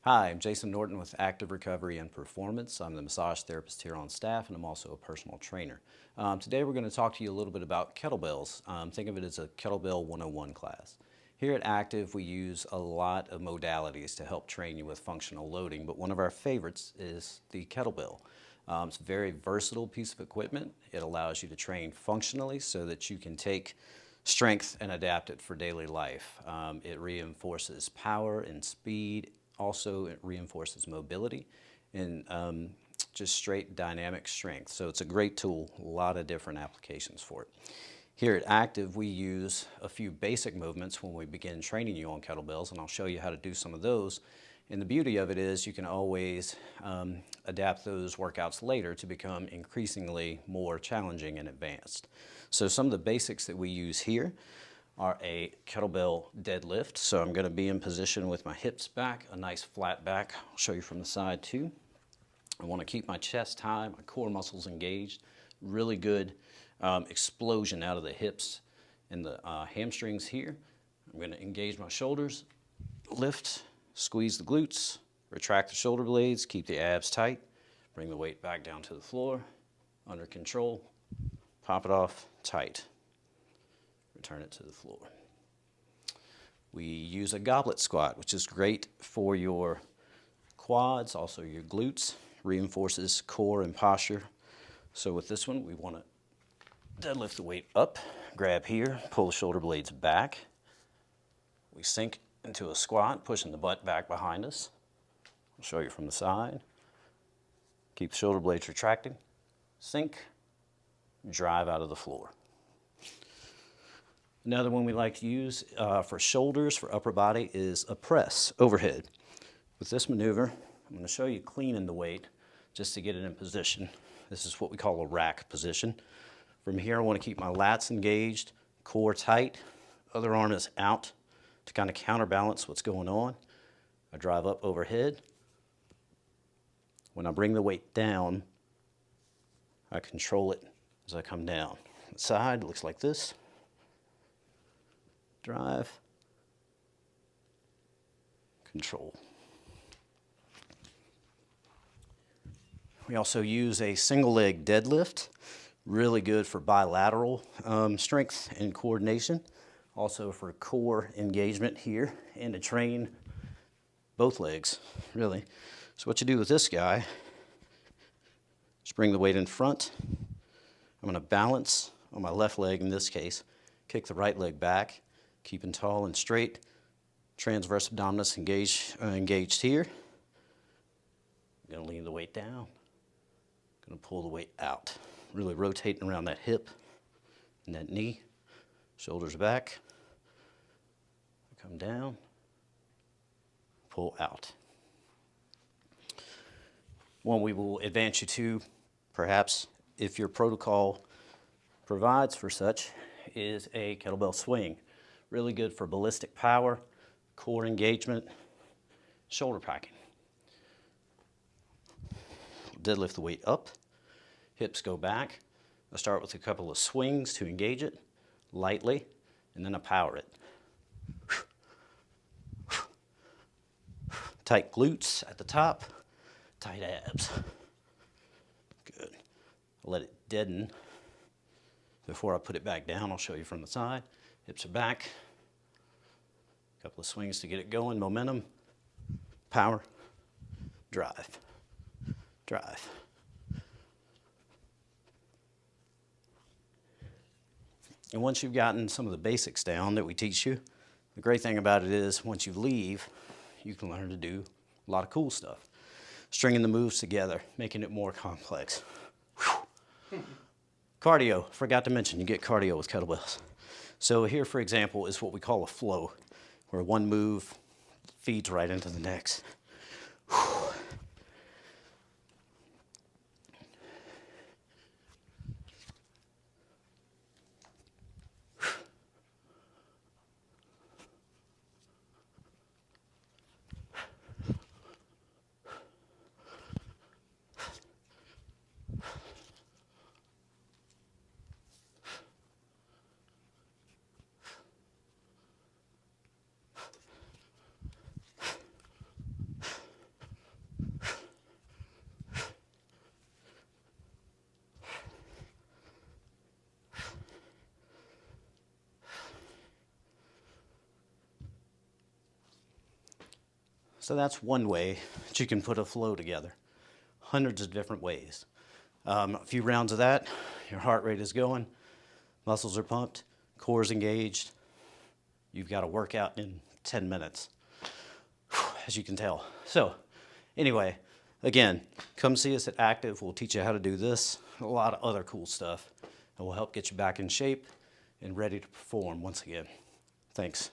Hi, I'm Jason Norton with Active Recovery and Performance. I'm the massage therapist here on staff, and I'm also a personal trainer. Today we're going to talk to you a little bit about kettlebells. Think of it as a Kettlebell 101 class. Here at Active, we use a lot of modalities to help train you with functional loading, but one of our favorites is the kettlebell. It's a very versatile piece of equipment. It allows you to train functionally so that you can take strength and adapt it for daily life. It reinforces power and speed. Also, it reinforces mobility and just straight dynamic strength. So it's a great tool, a lot of different applications for it. Here at Active, we use a few basic movements when we begin training you on kettlebells, and I'll show you how to do some of those. And the beauty of it is you can always adapt those workouts later to become increasingly more challenging and advanced. So some of the basics that we use here are a kettlebell deadlift. So I'm going to be in position with my hips back, a nice flat back. I'll show you from the side too. I want to keep my chest high, my core muscles engaged. Really good explosion out of the hips and the hamstrings here. I'm going to engage my shoulders, lift, squeeze the glutes, retract the shoulder blades, keep the abs tight, bring the weight back down to the floor, under control, pop it off, tight. Return it to the floor. We use a goblet squat, which is great for your quads, also your glutes, reinforces core and posture. So with this one, we want to deadlift the weight up, grab here, pull the shoulder blades back. We sink into a squat, pushing the butt back behind us. I'll show you from the side. Keep the shoulder blades retracted, sink, drive out of the floor. Another one we like to use for shoulders, for upper body, is a press overhead. With this maneuver, I'm going to show you cleaning the weight just to get it in position. This is what we call a rack position. From here, I want to keep my lats engaged, core tight, other arm is out to kind of counterbalance what's going on. I drive up overhead. When I bring the weight down, I control it as I come down. The side looks like this. Drive, control. We also use a single leg deadlift, really good for bilateral strength and coordination, also for core engagement here and to train both legs, really. So what you do with this guy, just bring the weight in front. I'm going to balance on my left leg in this case, kick the right leg back, keeping tall and straight, transverse abdominis engaged here. I'm going to lean the weight down, going to pull the weight out, really rotating around that hip and that knee, shoulders back, come down, pull out. One we will advance you to, perhaps if your protocol provides for such, is a kettlebell swing. Really good for ballistic power, core engagement, shoulder packing. Deadlift the weight up, hips go back. I start with a couple of swings to engage it lightly, and then I power it. Tight glutes at the top, tight abs. Good. Let it deaden before I put it back down. I'll show you from the side. Hips are back. A couple of swings to get it going. Momentum, power, drive, drive. And once you've gotten some of the basics down that we teach you, the great thing about it is once you leave, you can learn to do a lot of cool stuff. Stringing the moves together, making it more complex. Cardio, forgot to mention, you get cardio with kettlebells. So here, for example, is what we call a flow, where one move feeds right into the next. So that's one way that you can put a flow together. Hundreds of different ways. A few rounds of that, your heart rate is going, muscles are pumped, core is engaged. You've got a workout in 10 minutes, as you can tell. So anyway, again, come see us at Active. We'll teach you how to do this, a lot of other cool stuff, and we'll help get you back in shape and ready to perform once again. Thanks.